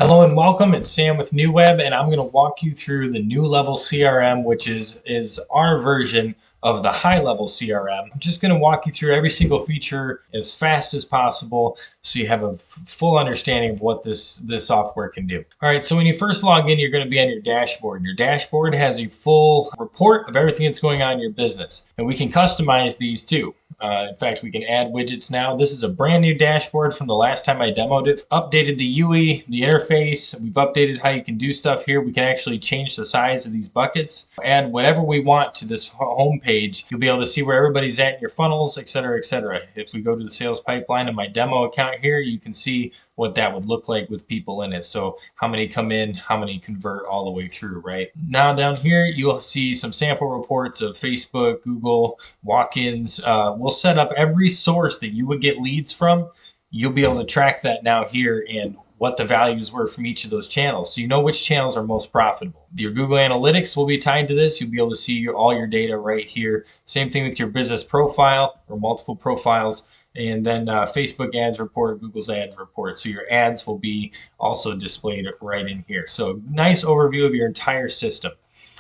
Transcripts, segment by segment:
Hello and welcome. It's Sam with NeuWeb, and I'm going to walk you through the NeuLevel CRM, which is our version of the HighLevel CRM. I'm just going to walk you through every single feature as fast as possible so you have a full understanding of what this software can do. All right, so when you first log in, you're going to be on your dashboard. Your dashboard has a full report of everything that's going on in your business, and we can customize these too. In fact, we can add widgets now. This is a brand new dashboard from the last time I demoed it. Updated the UI, the interface. We've updated how you can do stuff here. We can actually change the size of these buckets, add whatever we want to this home page. You'll be able to see where everybody's at in your funnels, etc., etc. If we go to the sales pipeline in my demo account here, you can see what that would look like with people in it. So how many come in, how many convert all the way through, right? Now down here, you'll see some sample reports of Facebook, Google, walk-ins. We'll set up every source that you would get leads from. You'll be able to track that now here and what the values were from each of those channels. So you know which channels are most profitable. Your Google Analytics will be tied to this. You'll be able to see all your data right here. Same thing with your business profile or multiple profiles. And then Facebook ads report, Google's ads report. So your ads will be also displayed right in here. So nice overview of your entire system.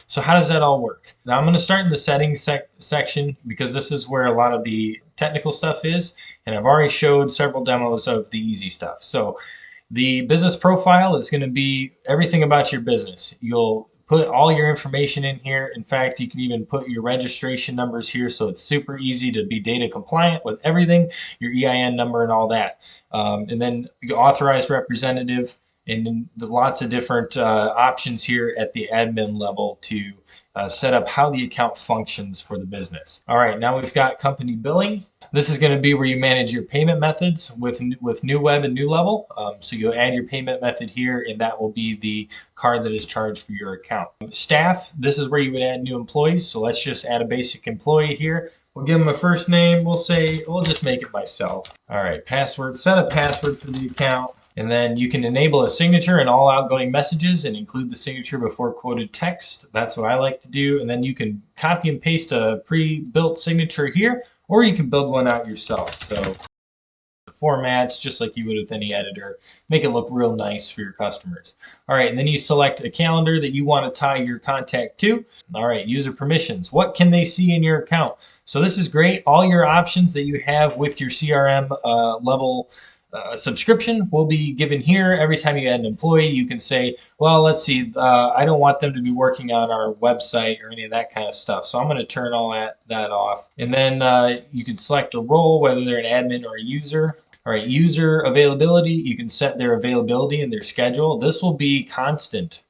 So how does that all work? Now I'm going to start in the settings section because this is where a lot of the technical stuff is. And I've already showed several demos of the easy stuff. So the business profile is going to be everything about your business. You'll put all your information in here. In fact, you can even put your registration numbers here, so it's super easy to be data compliant with everything, your EIN number and all that. And then your authorized representative, and then lots of different options here at the admin level to set up how the account functions for the business. All right, now we've got company billing. This is going to be where you manage your payment methods with NeuWeb and NeuLevel. So you'll add your payment method here, and that will be the card that is charged for your account. Staff, this is where you would add new employees. So let's just add a basic employee here. We'll give them a first name. We'll just make it myself. All right, password, set a password for the account. And then you can enable a signature in all outgoing messages and include the signature before quoted text. That's what I like to do. And then you can copy and paste a pre-built signature here, or you can build one out yourself. So the formats, just like you would with any editor, make it look real nice for your customers. All right, and then you select a calendar that you want to tie your contact to. All right, user permissions. What can they see in your account? So this is great. All your options that you have with your CRM level subscription will be given here. Every time you add an employee, you can say, well, let's see, I don't want them to be working on our website or any of that kind of stuff. So I'm going to turn all that off. And then you can select a role, whether they're an admin or a user. All right, user availability, you can set their availability and their schedule. This will be constant.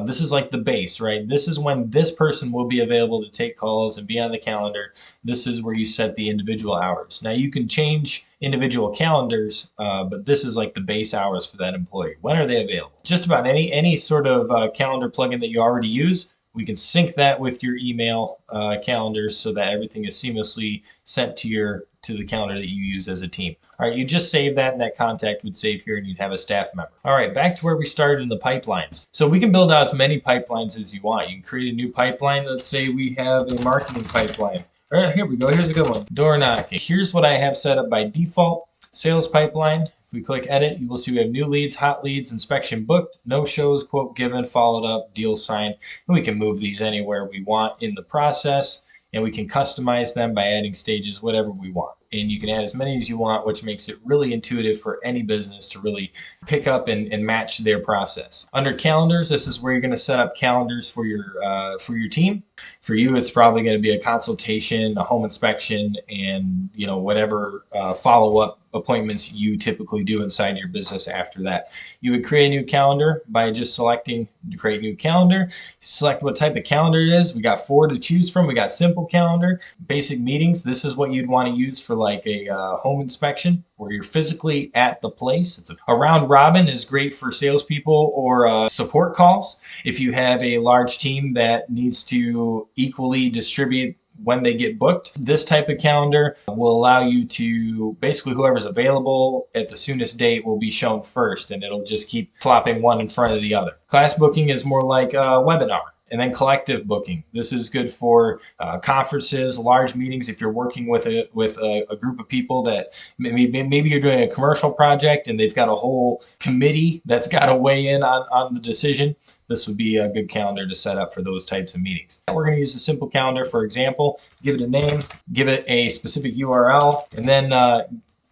This is like the base, right? This is when this person will be available to take calls and be on the calendar. This is where you set the individual hours. Now you can change individual calendars, but this is like the base hours for that employee. When are they available? Just about any sort of calendar plugin that you already use, we can sync that with your email calendars so that everything is seamlessly sent to the calendar that you use as a team. All right, you just save that and that contact would save here and you'd have a staff member. All right, back to where we started in the pipelines. So we can build out as many pipelines as you want. You can create a new pipeline. Let's say we have a marketing pipeline. All right, here we go. Here's a good one. Door knocking. Here's what I have set up by default. Sales pipeline. If we click edit, you will see we have new leads, hot leads, inspection booked, no shows, quote given, followed up, deal signed. And we can move these anywhere we want in the process, and we can customize them by adding stages, whatever we want. And you can add as many as you want, which makes it really intuitive for any business to really pick up and match their process. Under calendars, this is where you're going to set up calendars for your team. For you, it's probably going to be a consultation, a home inspection, and whatever follow-up appointments you typically do inside your business after that. You would create a new calendar by just selecting create new calendar. Select what type of calendar it is. We got 4 to choose from. We got simple calendar, basic meetings. This is what you'd want to use for like a home inspection where you're physically at the place. A round robin is great for salespeople or support calls. If you have a large team that needs to equally distribute when they get booked. This type of calendar will allow you to basically whoever's available at the soonest date will be shown first, and it'll just keep flopping one in front of the other. Class booking is more like a webinar. And then collective booking. This is good for conferences, large meetings. If you're working with a group of people that maybe you're doing a commercial project and they've got a whole committee that's got to weigh in on the decision, this would be a good calendar to set up for those types of meetings. We're going to use a simple calendar, for example, give it a name, give it a specific URL, and then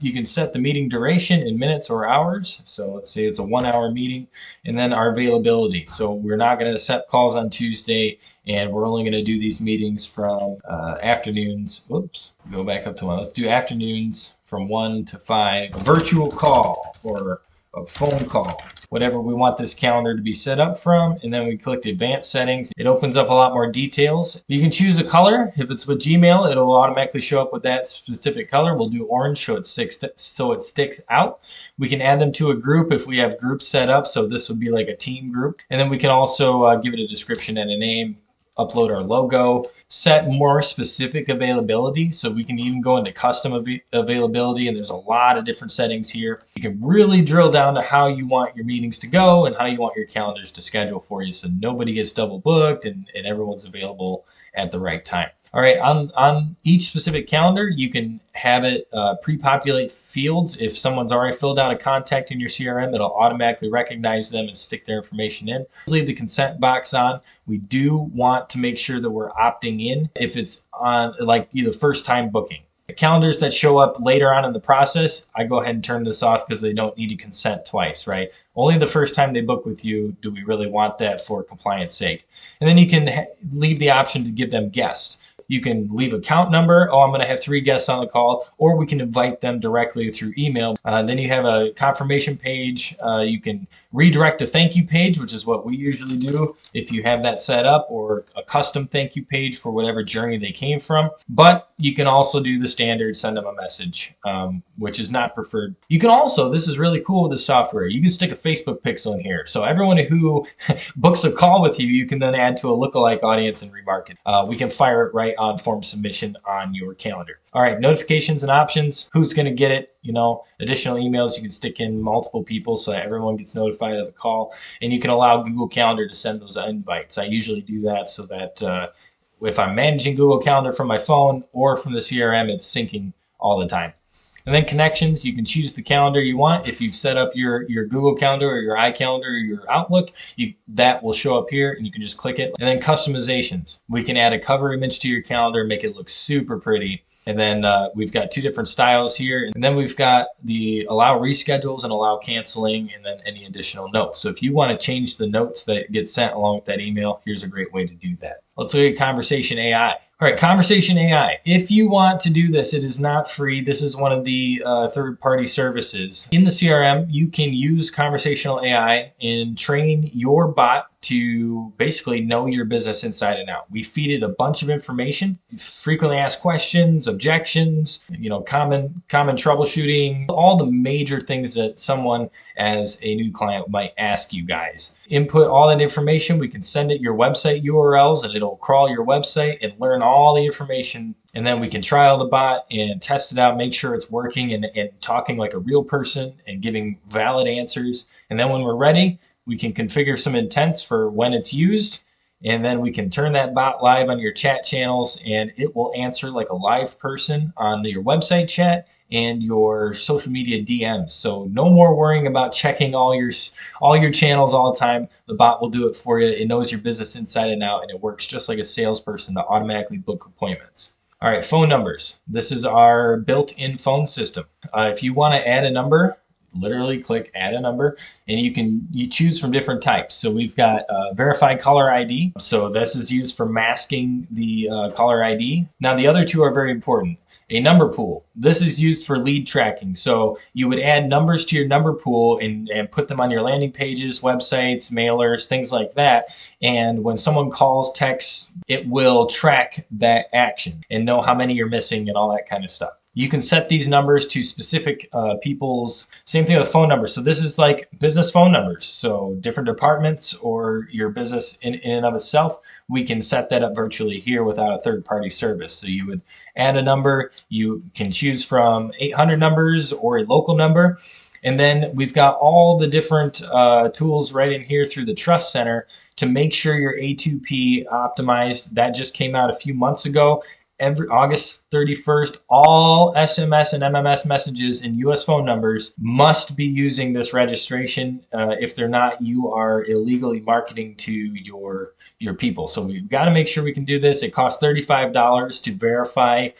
you can set the meeting duration in minutes or hours. So let's say it's a 1 hour meeting, and then our availability. So we're not going to accept calls on Tuesday, and we're only going to do these meetings from afternoons. Oops, go back up to 1. Let's do afternoons from 1 to 5. A virtual call or a phone call, whatever we want this calendar to be set up from, and then we click the advanced settings. It opens up a lot more details. You can choose a color. If it's with Gmail, it'll automatically show up with that specific color. We'll do orange so it sticks out. We can add them to a group if we have groups set up, so this would be like a team group. And then we can also give it a description and a name, upload our logo, set more specific availability. So we can even go into custom availability, and there's a lot of different settings here. You can really drill down to how you want your meetings to go and how you want your calendars to schedule for you, so nobody gets double booked and everyone's available at the right time. All right, on each specific calendar, you can have it pre-populate fields. If someone's already filled out a contact in your CRM, it'll automatically recognize them and stick their information in. Leave the consent box on. We do want to make sure that we're opting in if it's on like the first time booking. The calendars that show up later on in the process, I go ahead and turn this off because they don't need to consent twice, right? Only the first time they book with you do we really want that for compliance sake. And then you can leave the option to give them guests. You can leave a count number. Oh, I'm going to have 3 guests on the call, or we can invite them directly through email. Then you have a confirmation page. You can redirect a thank you page, which is what we usually do if you have that set up, or a custom thank you page for whatever journey they came from. But you can also do the standard send them a message, which is not preferred. You can also, this is really cool with the software, you can stick a Facebook pixel in here. So everyone who books a call with you, you can then add to a lookalike audience and remarket. We can fire it right on form submission on your calendar. All right, notifications and options. Who's going to get it? Additional emails. You can stick in multiple people so that everyone gets notified of the call. And you can allow Google Calendar to send those invites. I usually do that so that if I'm managing Google Calendar from my phone or from the CRM, it's syncing all the time. And then connections, you can choose the calendar you want. If you've set up your Google Calendar or your iCalendar or your Outlook, that will show up here and you can just click it. And then customizations. We can add a cover image to your calendar, make it look super pretty. And then we've got 2 different styles here. And then we've got the allow reschedules and allow canceling, and then any additional notes. So if you want to change the notes that get sent along with that email, here's a great way to do that. Let's look at Conversation AI. All right, Conversation AI. If you want to do this, it is not free. This is one of the third-party services. In the CRM, you can use Conversational AI and train your bot to basically know your business inside and out. We feed it a bunch of information, frequently asked questions, objections, common troubleshooting, all the major things that someone as a new client might ask you guys. Input all that information. We can send it your website URLs and it'll crawl your website and learn all the information. And then we can trial the bot and test it out, make sure it's working and talking like a real person and giving valid answers. And then when we're ready, we can configure some intents for when it's used. And then we can turn that bot live on your chat channels and it will answer like a live person on your website chat and your social media DMs. So no more worrying about checking all your channels all the time. The bot will do it for you. It knows your business inside and out, and it works just like a salesperson to automatically book appointments. All right, phone numbers. This is our built-in phone system. If you want to add a number, literally click add a number, and you choose from different types. So we've got verified caller ID. So this is used for masking the caller ID. Now the other 2 are very important. A number pool. This is used for lead tracking. So you would add numbers to your number pool and put them on your landing pages, websites, mailers, things like that. And when someone calls, texts, it will track that action and know how many you're missing and all that kind of stuff. You can set these numbers to specific people's, same thing with phone numbers. So this is like business phone numbers. So different departments or your business in and of itself, we can set that up virtually here without a third-party service. So you would add a number, you can choose from 800 numbers or a local number. And then we've got all the different tools right in here through the Trust Center to make sure your A2P optimized. That just came out a few months ago. Every August 31st, all SMS and MMS messages and US phone numbers must be using this registration. If they're not, you are illegally marketing to your people. So we've got to make sure we can do this. It costs $35 to verify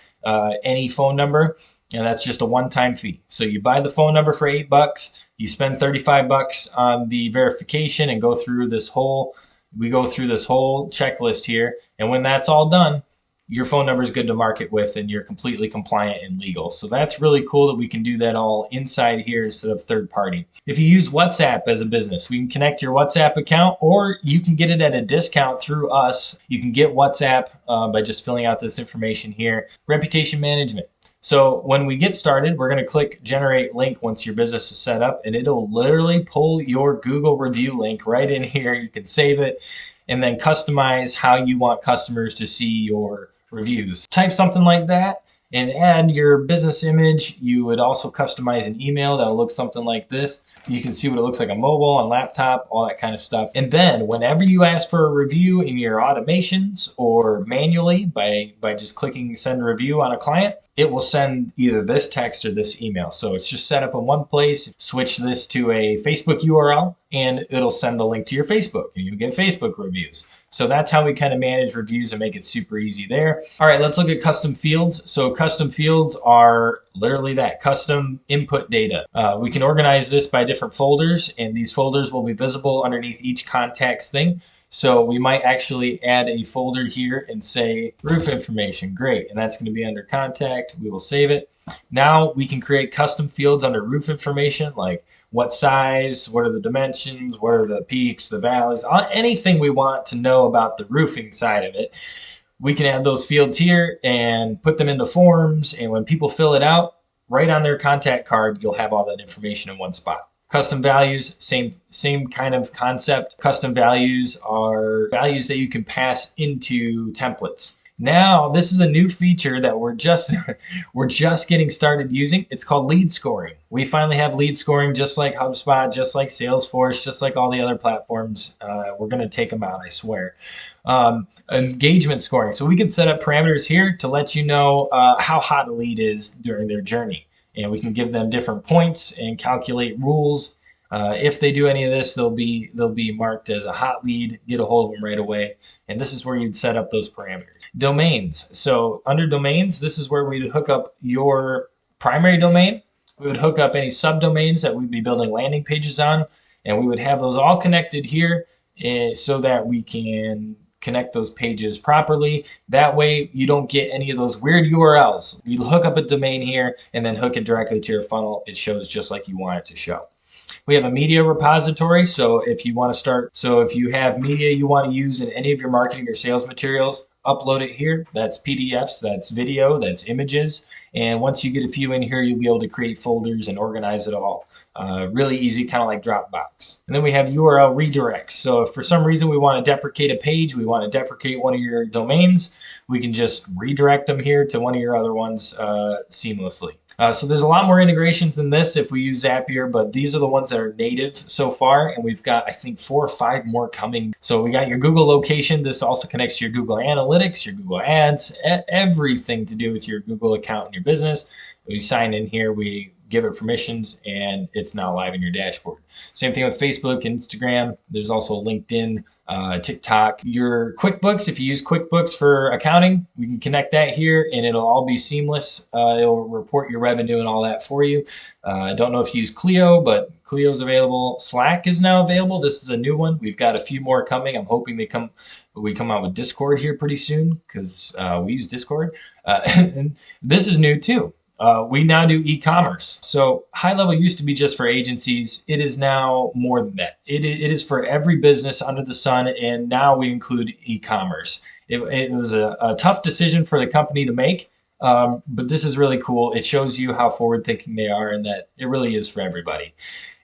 any phone number, and that's just a one-time fee. So you buy the phone number for $8, you spend $35 on the verification and go through this whole checklist here. And when that's all done, your phone number is good to market with and you're completely compliant and legal. So that's really cool that we can do that all inside here instead of third party. If you use WhatsApp as a business, we can connect your WhatsApp account, or you can get it at a discount through us. You can get WhatsApp by just filling out this information here. Reputation management. So when we get started, we're going to click generate link once your business is set up, and it'll literally pull your Google review link right in here. You can save it and then customize how you want customers to see your reviews. Type something like that and add your business image. You would also customize an email that'll look something like this. You can see what it looks like on mobile, on laptop, all that kind of stuff. And then whenever you ask for a review in your automations or manually by just clicking send a review on a client, it will send either this text or this email. So it's just set up in one place. Switch this to a Facebook URL and it'll send the link to your Facebook and you'll get Facebook reviews. So that's how we kind of manage reviews and make it super easy there. All right, let's look at custom fields. So custom fields are literally that, custom input data. We can organize this by different folders, and these folders will be visible underneath each contact's thing. So we might actually add a folder here and say roof information. Great. And that's going to be under contact. We will save it. Now we can create custom fields under roof information, like what size, what are the dimensions, what are the peaks, the valleys, anything we want to know about the roofing side of it. We can add those fields here and put them into forms. And when people fill it out, right on their contact card, you'll have all that information in one spot. Custom values, same kind of concept. Custom values are values that you can pass into templates. Now, this is a new feature that we're just getting started using. It's called lead scoring. We finally have lead scoring, just like HubSpot, just like Salesforce, just like all the other platforms. We're going to take them out, I swear. Engagement scoring. So we can set up parameters here to let you know how hot a lead is during their journey. And we can give them different points and calculate rules. If they do any of this, they'll be marked as a hot lead. Get a hold of them right away. And this is where you'd set up those parameters. Domains. So under domains, this is where we'd hook up your primary domain. We would hook up any subdomains that we'd be building landing pages on, and we would have those all connected here so that we can connect those pages properly. That way you don't get any of those weird URLs. You hook up a domain here and then hook it directly to your funnel. It shows just like you want it to show. We have a media repository. So if you have media you want to use in any of your marketing or sales materials, upload it here. That's PDFs, that's video, that's images. And once you get a few in here, you'll be able to create folders and organize it all. Really easy, kind of like Dropbox. And then we have URL redirects. So if for some reason we want to deprecate a page, we want to deprecate one of your domains, we can just redirect them here to one of your other ones seamlessly. So there's a lot more integrations than this if we use Zapier, but these are the ones that are native so far, and we've got, I think, 4 or 5 more coming. So we got your Google location. This also connects to your Google Analytics, your Google Ads, everything to do with your Google account and your business. We sign in here, we give it permissions, and it's now live in your dashboard. Same thing with Facebook and Instagram. There's also LinkedIn, TikTok. Your QuickBooks, if you use QuickBooks for accounting, we can connect that here and it'll all be seamless. It'll report your revenue and all that for you. I don't know if you use Clio, but Clio's available. Slack is now available. This is a new one. We've got a few more coming. I'm hoping we come out with Discord here pretty soon because we use Discord. And this is new too. We now do e-commerce. So HighLevel used to be just for agencies. It is now more than that. It is for every business under the sun, and now we include e-commerce. It was a tough decision for the company to make, but this is really cool. It shows you how forward-thinking they are and that it really is for everybody.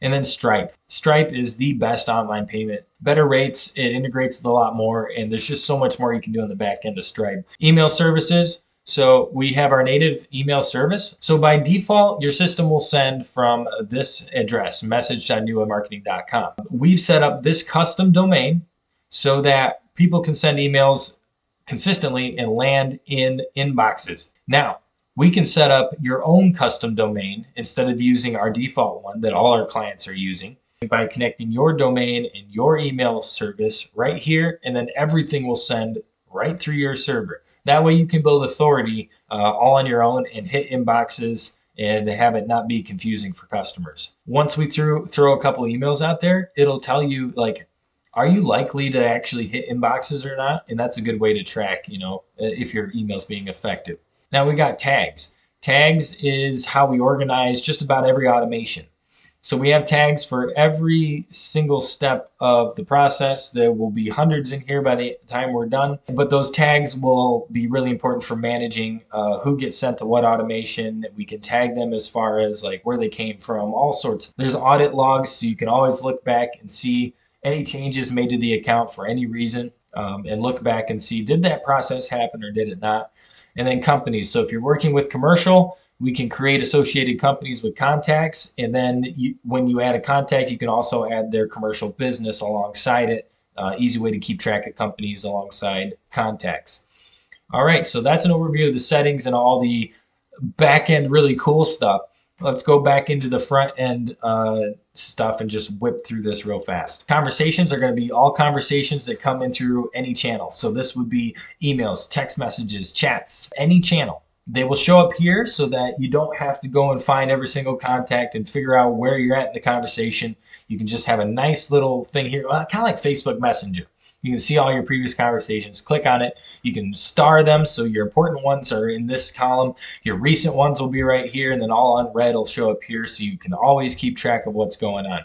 And then Stripe. Stripe is the best online payment. Better rates, it integrates with a lot more, and there's just so much more you can do on the back end of Stripe. Email services. So we have our native email service. So by default, your system will send from this address, message.newwebmarketing.com. We've set up this custom domain so that people can send emails consistently and land in inboxes. Now, we can set up your own custom domain instead of using our default one that all our clients are using by connecting your domain and your email service right here, and then everything will send right through your server. That way you can build authority all on your own and hit inboxes and have it not be confusing for customers. Once we throw a couple emails out there, it'll tell you like, are you likely to actually hit inboxes or not? And that's a good way to track, if your email's being effective. Now we got tags. Tags is how we organize just about every automation. So we have tags for every single step of the process. There will be hundreds in here by the time we're done, but those tags will be really important for managing who gets sent to what automation. We can tag them as far as like where they came from, all sorts. There's audit logs, so you can always look back and see any changes made to the account for any reason, and look back and see, did that process happen or did it not? And then companies. So if you're working with commercial, we can create associated companies with contacts. And then when you add a contact, you can also add their commercial business alongside it. Easy way to keep track of companies alongside contacts. All right, so that's an overview of the settings and all the back end really cool stuff. Let's go back into the front end stuff and just whip through this real fast. Conversations are going to be all conversations that come in through any channel. So this would be emails, text messages, chats, any channel. They will show up here so that you don't have to go and find every single contact and figure out where you're at in the conversation. You can just have a nice little thing here, kind of like Facebook Messenger. You can see all your previous conversations, click on it. You can star them, so your important ones are in this column. Your recent ones will be right here, and then all unread will show up here, so you can always keep track of what's going on.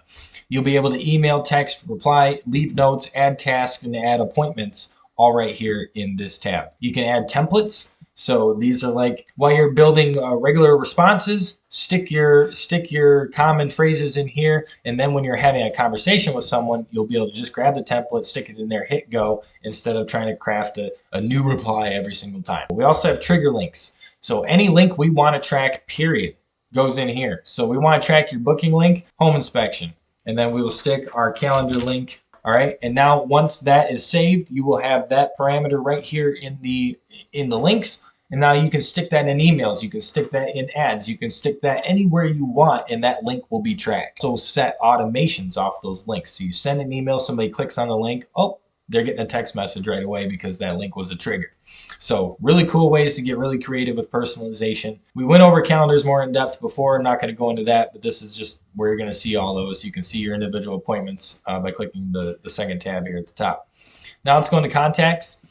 You'll be able to email, text, reply, leave notes, add tasks, and add appointments all right here in this tab. You can add templates. So these are like, while you're building regular responses, stick your common phrases in here, and then when you're having a conversation with someone, you'll be able to just grab the template, stick it in there, hit go, instead of trying to craft a new reply every single time. We also have trigger links. So any link we want to track, period, goes in here. So we want to track your booking link, home inspection, and then we will stick our calendar link. All right, and now once that is saved, you will have that parameter right here in the links. And now you can stick that in emails, you can stick that in ads, you can stick that anywhere you want, and that link will be tracked. So set automations off those links. So you send an email, somebody clicks on the link, oh, they're getting a text message right away because that link was a trigger. So really cool ways to get really creative with personalization. We went over calendars more in depth before. I'm not going to go into that, but this is just where you're going to see all those. You can see your individual appointments by clicking the second tab here at the top. Now let's go into contacts.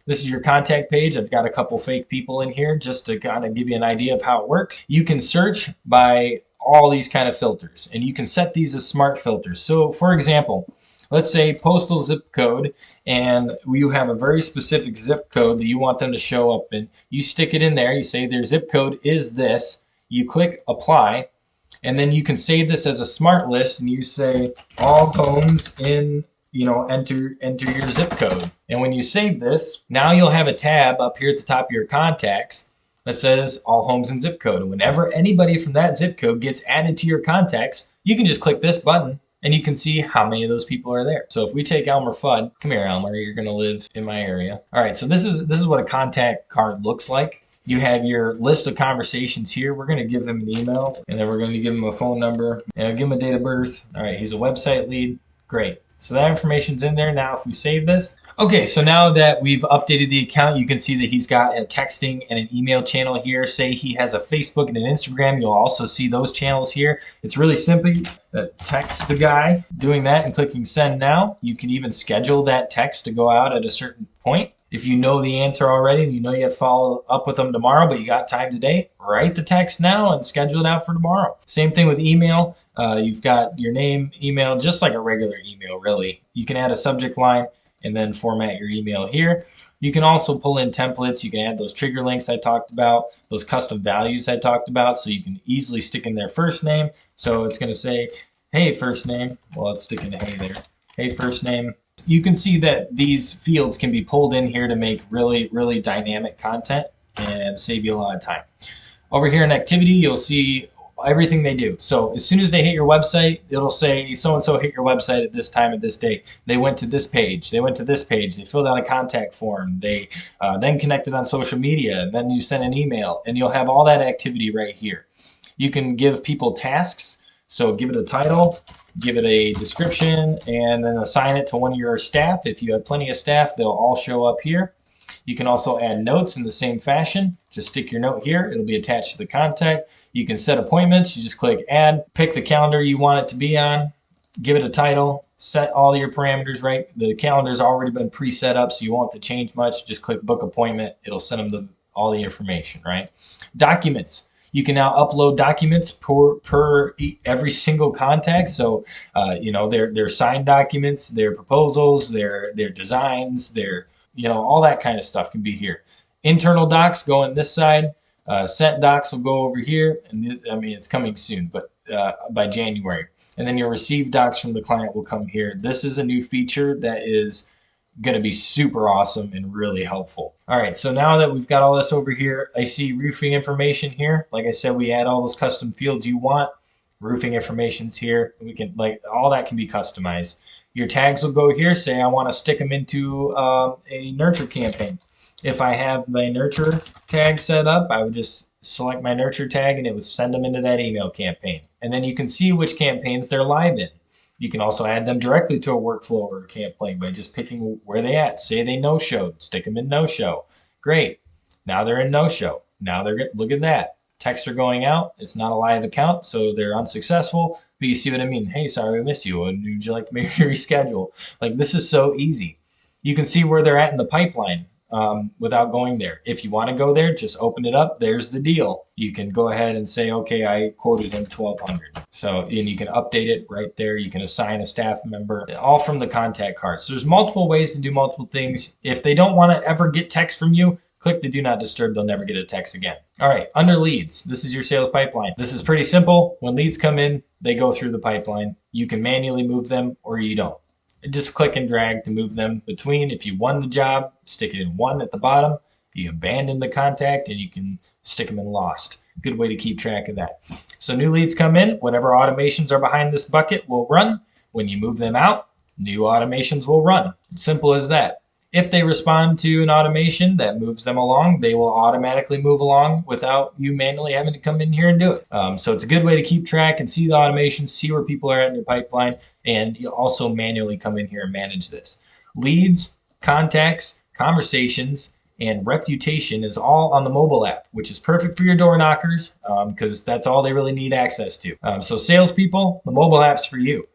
This is your contact page. I've got a couple fake people in here just to kind of give you an idea of how it works. You can search by all these kind of filters, and you can set these as smart filters. So for example, let's say postal zip code, and you have a very specific zip code that you want them to show up in. You stick it in there. You say their zip code is this. You click apply, and then you can save this as a smart list, and you say all homes in, enter your zip code. And when you save this, now you'll have a tab up here at the top of your contacts that says all homes in zip code. And whenever anybody from that zip code gets added to your contacts, you can just click this button and you can see how many of those people are there. So if we take Elmer Fudd, come here, Elmer, you're going to live in my area. All right, so this is what a contact card looks like. You have your list of conversations here. We're going to give him an email, and then we're going to give him a phone number, and I'll give him a date of birth. All right, he's a website lead. Great. So that information's in there. Now if we save this. Okay, so now that we've updated the account, you can see that he's got a texting and an email channel here. Say he has a Facebook and an Instagram. You'll also see those channels here. It's really simple. Text the guy, doing that and clicking send now. You can even schedule that text to go out at a certain point. If you know the answer already and you know you have to follow up with them tomorrow, but you got time today, write the text now and schedule it out for tomorrow. Same thing with email. You've got your name, email, just like a regular email, really. You can add a subject line and then format your email here. You can also pull in templates. You can add those trigger links I talked about, those custom values I talked about, so you can easily stick in their first name. So it's going to say, hey, first name. Well, let's stick in a hey there. Hey, first name. You can see that these fields can be pulled in here to make really, really dynamic content. and save you a lot of time. Over here in activity, you'll see everything they do. So as soon as they hit your website, it'll say so-and-so hit your website at this time at this date. They went to this page. They went to this page. They filled out a contact form. They then connected on social media. Then you sent an email, and you'll have all that activity right here. You can give people tasks. So give it a title, give it a description, and then assign it to one of your staff. If you have plenty of staff, they'll all show up here. You can also add notes in the same fashion. Just stick your note here. It'll be attached to the contact. You can set appointments. You just click add, pick the calendar you want it to be on, give it a title, set all your parameters right. The calendar's already been pre-set up, so you won't have to change much. Just click book appointment. It'll send them all the information, right? Documents. You can now upload documents per every single contact. So, their signed documents, their proposals, their designs, their all that kind of stuff can be here. Internal docs go on this side. Sent docs will go over here. And it's coming soon, but by January. And then your received docs from the client will come here. This is a new feature that is going to be super awesome and really helpful. All right, so now that we've got all this over here, I see roofing information here. Like I said, we add all those custom fields you want. Roofing information's here. We can all that can be customized. Your tags will go here. Say I want to stick them into a nurture campaign. If I have my nurture tag set up, I would just select my nurture tag and it would send them into that email campaign. And then you can see which campaigns they're live in. You can also add them directly to a workflow or a campaign by just picking where they at. Say they no-showed, stick them in no-show. Great. Now they're in no-show. Now look at that. Texts are going out. It's not a live account, so they're unsuccessful. But you see what I mean? Hey, sorry we missed you. Would you like to maybe reschedule? This is so easy. You can see where they're at in the pipeline without going there. If you want to go there, just open it up. There's the deal. You can go ahead and say, okay, I quoted him 1,200. So, and you can update it right there. You can assign a staff member, all from the contact card. So there's multiple ways to do multiple things. If they don't want to ever get text from you, click the do not disturb. They'll never get a text again. All right, under leads, this is your sales pipeline. This is pretty simple. When leads come in, they go through the pipeline. You can manually move them or you don't. Just click and drag to move them between. If you won the job, stick it in one at the bottom. You abandon the contact and you can stick them in lost. Good way to keep track of that. So new leads come in, whatever automations are behind this bucket will run. When you move them out, new automations will run. Simple as that. If they respond to an automation that moves them along, they will automatically move along without you manually having to come in here and do it. So it's a good way to keep track and see the automations, see where people are at in your pipeline, and you'll also manually come in here and manage this. Leads, contacts, conversations, and reputation is all on the mobile app, which is perfect for your door knockers because that's all they really need access to. So salespeople, the mobile app's for you.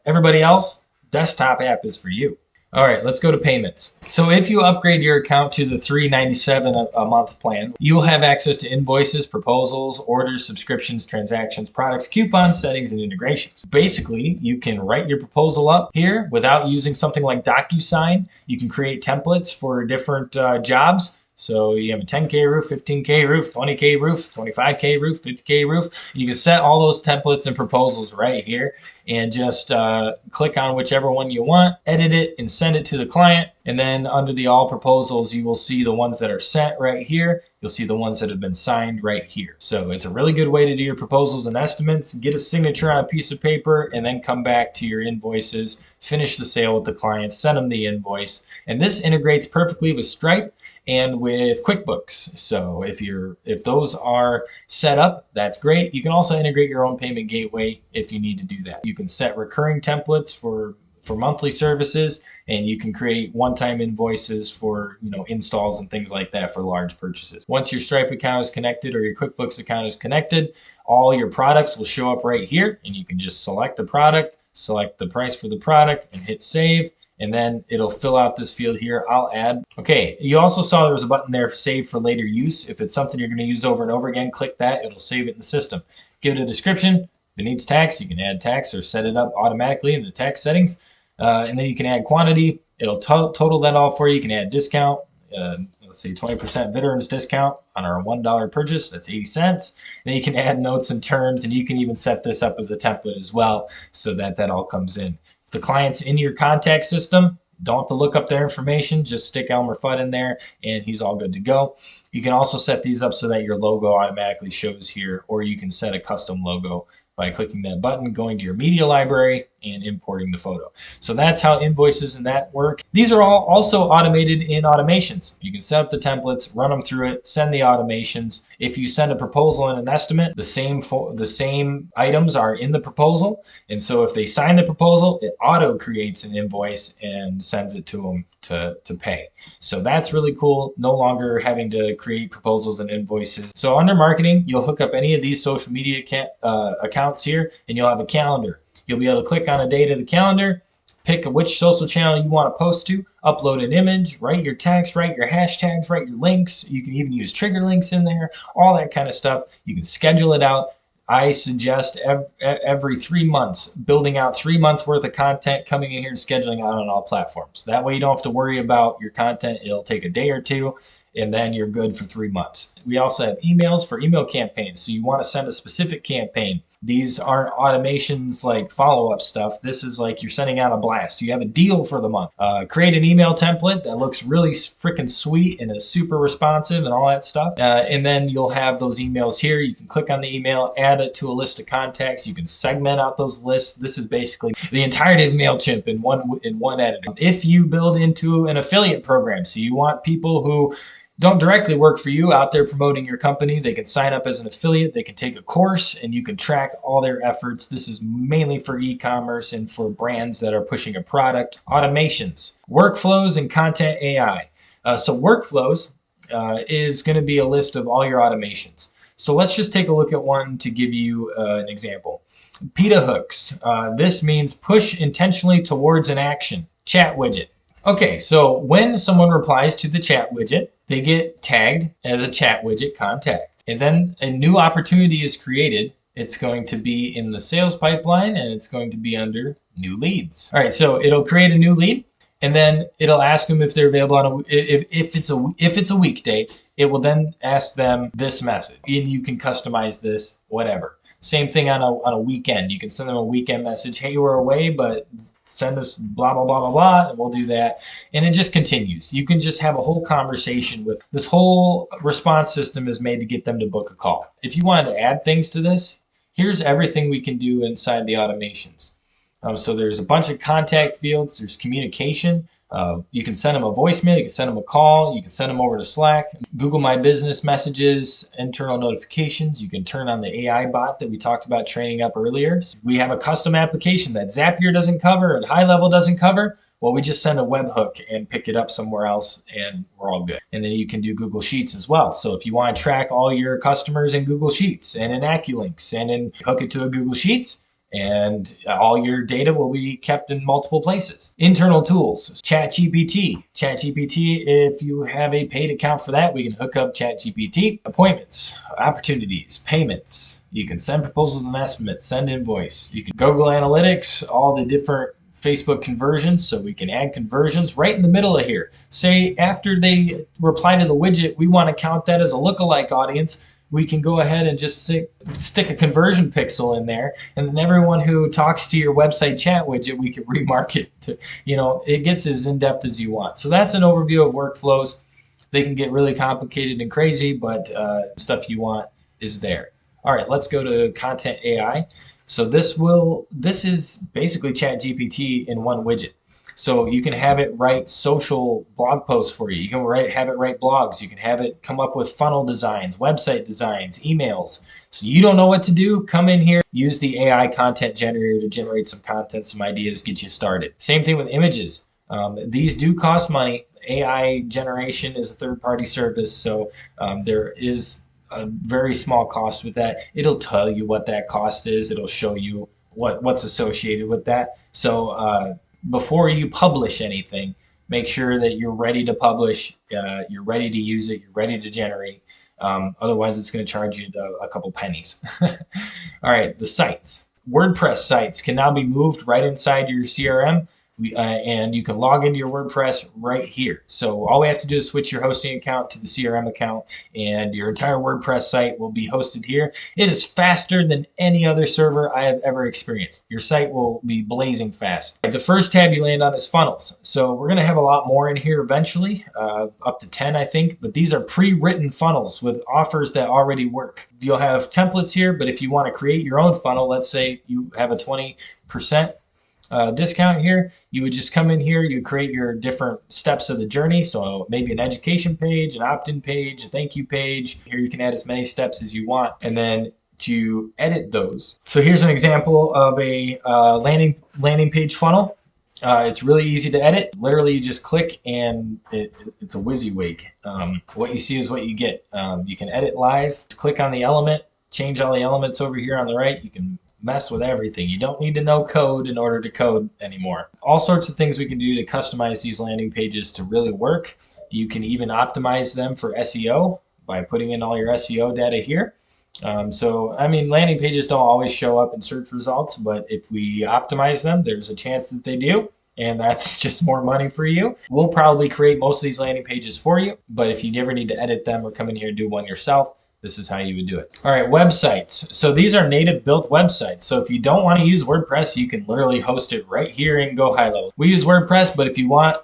Everybody else, desktop app is for you. All right, let's go to payments. So if you upgrade your account to the $397 a month plan, you'll have access to invoices, proposals, orders, subscriptions, transactions, products, coupons, settings, and integrations. Basically, you can write your proposal up here without using something like DocuSign. You can create templates for different jobs. So you have a 10K roof, 15K roof, 20K roof, 25K roof, 50K roof. You can set all those templates and proposals right here and just click on whichever one you want, edit it, and send it to the client. And then under the all proposals, you will see the ones that are sent right here. You'll see the ones that have been signed right here. So it's a really good way to do your proposals and estimates, get a signature on a piece of paper, and then come back to your invoices, finish the sale with the client, send them the invoice. And this integrates perfectly with Stripe and with QuickBooks. So if those are set up, that's great. You can also integrate your own payment gateway if you need to do that. You can set recurring templates for monthly services, and you can create one-time invoices for installs and things like that for large purchases. Once your Stripe account is connected or your QuickBooks account is connected, all your products will show up right here, and you can just select the product, select the price for the product, and hit save. And then it'll fill out this field here. I'll add. Okay, you also saw there was a button there, save for later use. If it's something you're going to use over and over again, click that. It'll save it in the system. Give it a description. If it needs tax, you can add tax or set it up automatically in the tax settings. And then you can add quantity. It'll total that all for you. You can add discount. Let's say 20% veterans discount on our $1 purchase. That's 80 cents. Then you can add notes and terms, and you can even set this up as a template as well so that all comes in. If the client's in your contact system, Don't have to look up their information. Just stick Elmer Fudd in there and he's all good to go. You can also set these up so that your logo automatically shows here, or you can set a custom logo by clicking that button, going to your media library, and importing the photo. So that's how invoices and that work. These are all also automated in automations. You can set up the templates, run them through it, send the automations. If you send a proposal and an estimate, the same items are in the proposal. And so if they sign the proposal, it auto creates an invoice and sends it to them to pay. So that's really cool. No longer having to create proposals and invoices. So under marketing, you'll hook up any of these social media accounts here, and you'll have a calendar. You'll be able to click on a day to the calendar, pick which social channel you want to post to, upload an image, write your text, write your hashtags, write your links. You can even use trigger links in there, all that kind of stuff. You can schedule it out. I suggest every 3 months, building out 3 months worth of content, coming in here and scheduling out on all platforms. That way you don't have to worry about your content. It'll take a day or two, and then you're good for 3 months. We also have emails for email campaigns. So you want to send a specific campaign. These aren't automations like follow-up stuff. This is like you're sending out a blast. You have a deal for the month. Create an email template that looks really freaking sweet and is super responsive and all that stuff. And then you'll have those emails here. You can click on the email, add it to a list of contacts. You can segment out those lists. This is basically the entirety of MailChimp in one editor. If you build into an affiliate program, so you want people who don't directly work for you out there promoting your company, they can sign up as an affiliate, they can take a course, and you can track all their efforts. This is mainly for e-commerce and for brands that are pushing a product. Automations, workflows, and content AI. So workflows is going to be a list of all your automations. So let's just take a look at one to give you an example. PETA hooks. This means push intentionally towards an action. Chat widget. Okay, so when someone replies to the chat widget, they get tagged as a chat widget contact. And then a new opportunity is created. It's going to be in the sales pipeline, and it's going to be under new leads. All right, so it'll create a new lead, and then it'll ask them if they're available on if it's a weekday. It will then ask them this message, and you can customize this, whatever. Same thing on a weekend. You can send them a weekend message. Hey, we're away, but send us blah, blah, blah, blah, blah, and we'll do that. And it just continues. You can just have a whole conversation with this whole response system is made to get them to book a call. If you wanted to add things to this, here's everything we can do inside the automations. So there's a bunch of contact fields. There's communication. You can send them a voicemail, you can send them a call, you can send them over to Slack, Google My Business messages, internal notifications. You can turn on the AI bot that we talked about training up earlier. We have a custom application that Zapier doesn't cover and HighLevel doesn't cover. Well, we just send a webhook and pick it up somewhere else and we're all good. And then you can do Google Sheets as well. So if you want to track all your customers in Google Sheets and in AccuLinks and then hook it to a Google Sheets, and all your data will be kept in multiple places. Internal tools, ChatGPT. ChatGPT, if you have a paid account for that, we can hook up ChatGPT. Appointments, opportunities, payments. You can send proposals and estimates, send invoice. You can Google Analytics, all the different Facebook conversions, so we can add conversions right in the middle of here. Say after they reply to the widget, we want to count that as a lookalike audience. We can go ahead and just stick a conversion pixel in there, and then everyone who talks to your website chat widget, we can remarket to, it gets as in-depth as you want. So that's an overview of workflows. They can get really complicated and crazy, but stuff you want is there. All right, let's go to content AI. So this is basically ChatGPT in one widget. So you can have it write social blog posts for you. You can have it write blogs. You can have it come up with funnel designs, website designs, emails. So you don't know what to do, come in here, use the AI content generator to generate some content, some ideas, get you started. Same thing with images. These do cost money. AI generation is a third-party service, so there is a very small cost with that. It'll tell you what that cost is. It'll show you what's associated with that. So before you publish anything, make sure that you're ready to publish, you're ready to use it, you're ready to generate. Otherwise, it's going to charge you a couple pennies. All right, the sites. WordPress sites can now be moved right inside your CRM. and you can log into your WordPress right here. So all we have to do is switch your hosting account to the CRM account, and your entire WordPress site will be hosted here. It is faster than any other server I have ever experienced. Your site will be blazing fast. The first tab you land on is funnels. So we're going to have a lot more in here eventually, up to 10, I think. But these are pre-written funnels with offers that already work. You'll have templates here, but if you want to create your own funnel, let's say you have a 20% discount here, you would just come in here, you create your different steps of the journey. So maybe an education page, an opt-in page, a thank you page. Here you can add as many steps as you want, and then to edit those. So here's an example of a landing page funnel. It's really easy to edit. Literally, you just click and it's a WYSIWYG. What you see is what you get. You can edit live. Click on the element, change all the elements over here on the right. You can mess with everything. You don't need to know code in order to code anymore. All sorts of things we can do to customize these landing pages to really work. You can even optimize them for SEO by putting in all your SEO data here. I mean, landing pages don't always show up in search results, but if we optimize them, there's a chance that they do. And that's just more money for you. We'll probably create most of these landing pages for you, but if you ever need to edit them or come in here and do one yourself, this is how you would do it. All right, websites. So these are native built websites. So if you don't want to use WordPress, you can literally host it right here and go HighLevel. We use WordPress, but if you want,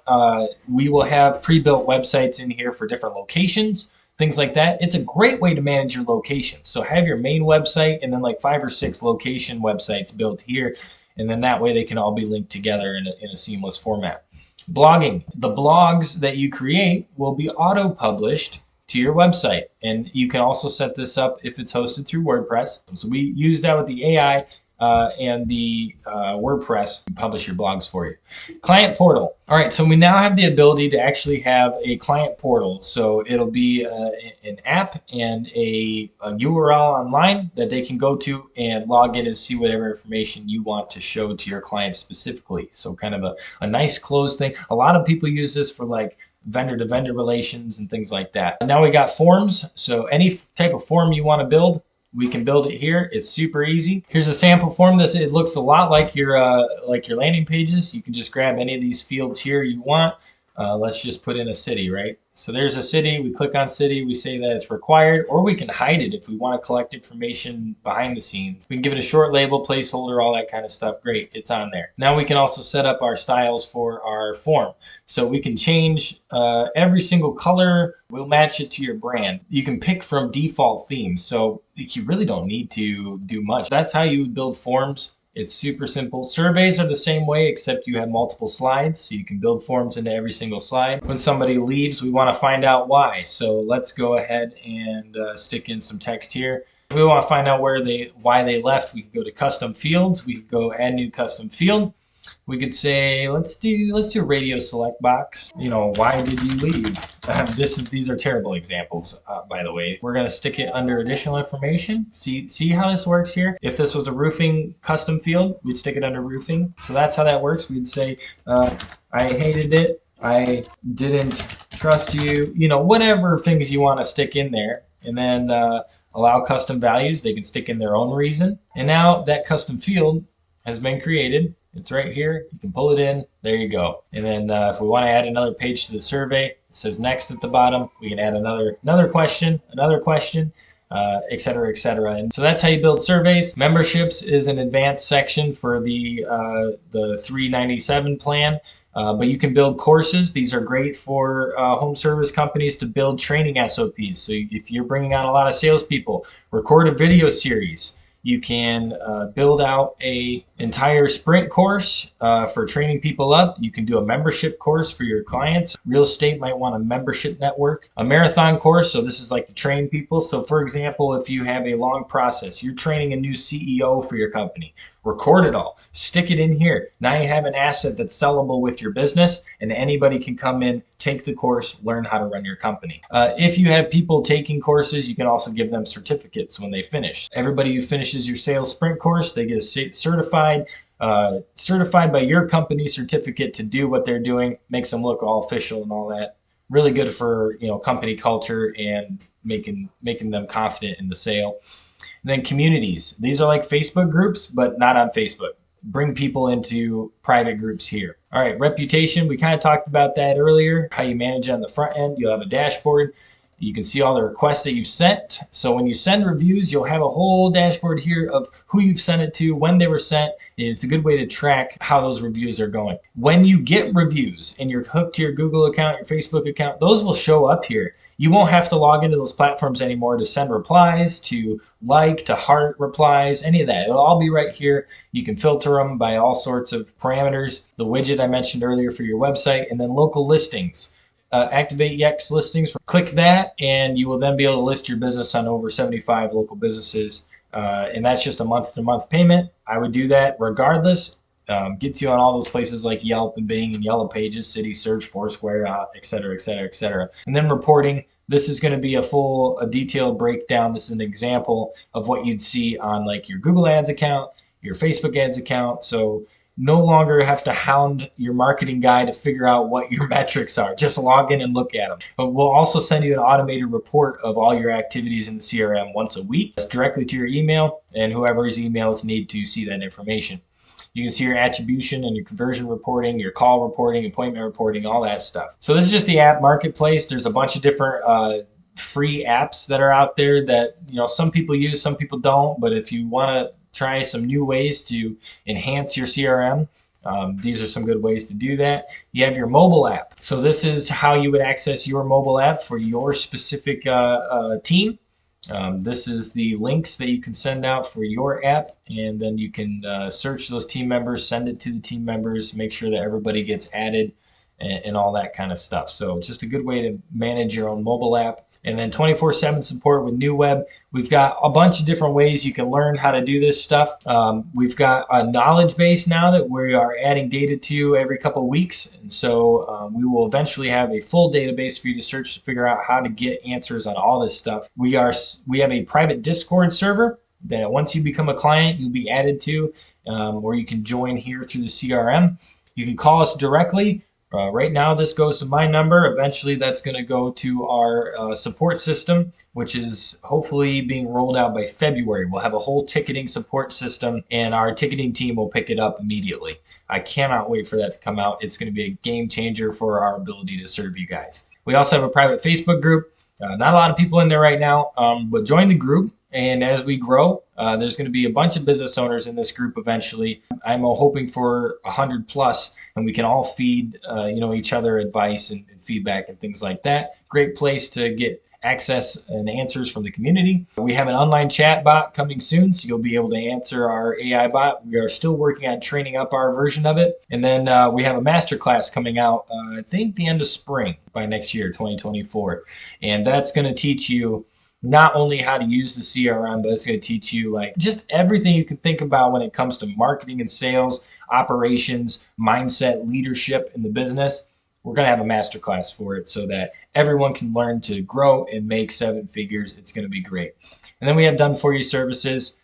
we will have pre-built websites in here for different locations, things like that. It's a great way to manage your locations. So have your main website and then like 5 or 6 location websites built here. And then that way they can all be linked together in a seamless format. Blogging. The blogs that you create will be auto-published to your website. And you can also set this up if it's hosted through WordPress. So we use that with the AI and the WordPress to publish your blogs for you. Client portal. All right, so we now have the ability to actually have a client portal. So it'll be an app and a URL online that they can go to and log in and see whatever information you want to show to your client specifically. So kind of a nice closed thing. A lot of people use this for like vendor-to-vendor relations and things like that. And now we got forms. So any type of form you want to build, we can build it here. It's super easy. Here's a sample form. It looks a lot like your landing pages. You can just grab any of these fields here you want. Let's just put in a city, right? So there's a city. We click on city. We say that it's required, or we can hide it if we want to collect information behind the scenes. We can give it a short label, placeholder, all that kind of stuff. Great, it's on there. Now we can also set up our styles for our form. So we can change every single color. We'll match it to your brand. You can pick from default themes. So you really don't need to do much. That's how you would build forms. It's super simple. Surveys are the same way, except you have multiple slides, so you can build forms into every single slide. When somebody leaves, we want to find out why. So let's go ahead and stick in some text here. If we want to find out why they left, we can go to custom fields. We can go add new custom field. We could say, let's do radio select box. You know, why did you leave? These are terrible examples, by the way. We're gonna stick it under additional information. See how this works here? If this was a roofing custom field, we'd stick it under roofing. So that's how that works. We'd say, I hated it. I didn't trust you. You know, whatever things you want to stick in there, and then allow custom values. They can stick in their own reason. And now that custom field has been created. It's right here. You can pull it in. There you go. And then if we want to add another page to the survey, it says next at the bottom. We can add another question, et cetera, et cetera. And so that's how you build surveys. Memberships is an advanced section for the $397 plan. But you can build courses. These are great for home service companies to build training SOPs. So if you're bringing on a lot of salespeople, record a video series. You can build out a entire sprint course for training people up. You can do a membership course for your clients. Real estate might want a membership network. A marathon course, so this is like to train people. So for example, if you have a long process, you're training a new CEO for your company, record it all, stick it in here. Now you have an asset that's sellable with your business, and anybody can come in, take the course, learn how to run your company. If you have people taking courses, you can also give them certificates when they finish. Everybody who finishes your sales sprint course, they get a certified by your company certificate to do what they're doing, makes them look all official and all that. Really good for company culture and making them confident in the sale. And then communities. These are like Facebook groups, but not on Facebook. bring people into private groups here. All right, reputation, we kind of talked about that earlier, how you manage on the front end. You'll have a dashboard. You can see all the requests that you've sent. So when you send reviews, you'll have a whole dashboard here of who you've sent it to, when they were sent, and it's a good way to track how those reviews are going. When you get reviews and you're hooked to your Google account, your Facebook account, those will show up here. You won't have to log into those platforms anymore to send replies, to like, to heart replies, any of that. It'll all be right here. You can filter them by all sorts of parameters. The widget I mentioned earlier for your website, and then local listings. Activate EX listings. Click that, and you will then be able to list your business on over 75 local businesses. And that's just a month-to-month payment. I would do that regardless. Gets you on all those places like Yelp and Bing and Yellow Pages, City Search, Foursquare, et cetera, et cetera, et cetera. And then reporting. This is going to be a detailed breakdown. This is an example of what you'd see on like your Google Ads account, your Facebook Ads account. So no longer have to hound your marketing guy to figure out what your metrics are. Just log in and look at them. But we'll also send you an automated report of all your activities in the CRM once a week. That's directly to your email, and whoever's emails need to see that information. You can see your attribution and your conversion reporting, your call reporting, appointment reporting, all that stuff. So this is just the app marketplace. There's a bunch of different free apps that are out there that some people use, some people don't. But if you want to try some new ways to enhance your CRM, these are some good ways to do that. You have your mobile app. So this is how you would access your mobile app for your specific team. This is the links that you can send out for your app, and then you can search those team members, send it to the team members, make sure that everybody gets added and all that kind of stuff. So just a good way to manage your own mobile app. And then 24/7 support with NeuWeb. We've got a bunch of different ways you can learn how to do this stuff. We've got a knowledge base now that we are adding data to every couple of weeks. And so we will eventually have a full database for you to search to figure out how to get answers on all this stuff. We have a private Discord server that once you become a client, you'll be added to, or you can join here through the CRM. You can call us directly. Right now, this goes to my number. Eventually, that's going to go to our support system, which is hopefully being rolled out by February. We'll have a whole ticketing support system, and our ticketing team will pick it up immediately. I cannot wait for that to come out. It's going to be a game changer for our ability to serve you guys. We also have a private Facebook group. Not a lot of people in there right now, but join the group. And as we grow, there's going to be a bunch of business owners in this group eventually. I'm hoping for 100 plus, and we can all feed each other advice and feedback and things like that. Great place to get access and answers from the community. We have an online chat bot coming soon, so you'll be able to answer our AI bot. We are still working on training up our version of it. And then we have a masterclass coming out, I think the end of spring by next year, 2024. And that's going to teach you not only how to use the CRM, but it's going to teach you like just everything you can think about when it comes to marketing and sales, operations, mindset, leadership in the business. We're going to have a masterclass for it so that everyone can learn to grow and make 7 figures. It's going to be great. And then we have done for you services.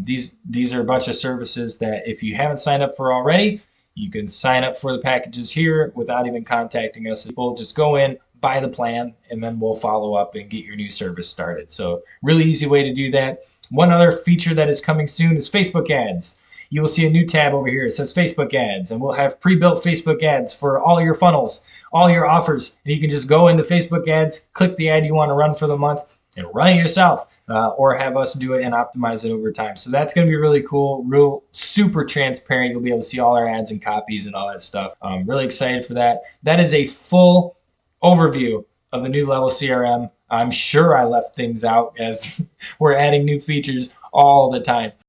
These are a bunch of services that if you haven't signed up for already, you can sign up for the packages here without even contacting us. People just go in, buy the plan, and then we'll follow up and get your new service started. So really easy way to do that. One other feature that is coming soon is Facebook ads. You will see a new tab over here. It says Facebook ads, and we'll have pre-built Facebook ads for all your funnels, all your offers. And you can just go into Facebook ads, click the ad you want to run for the month, and run it yourself, or have us do it and optimize it over time. So that's going to be really cool, real super transparent. You'll be able to see all our ads and copies and all that stuff. I'm really excited for that. That is a full overview of the NeuLevel CRM. I'm sure I left things out as we're adding new features all the time.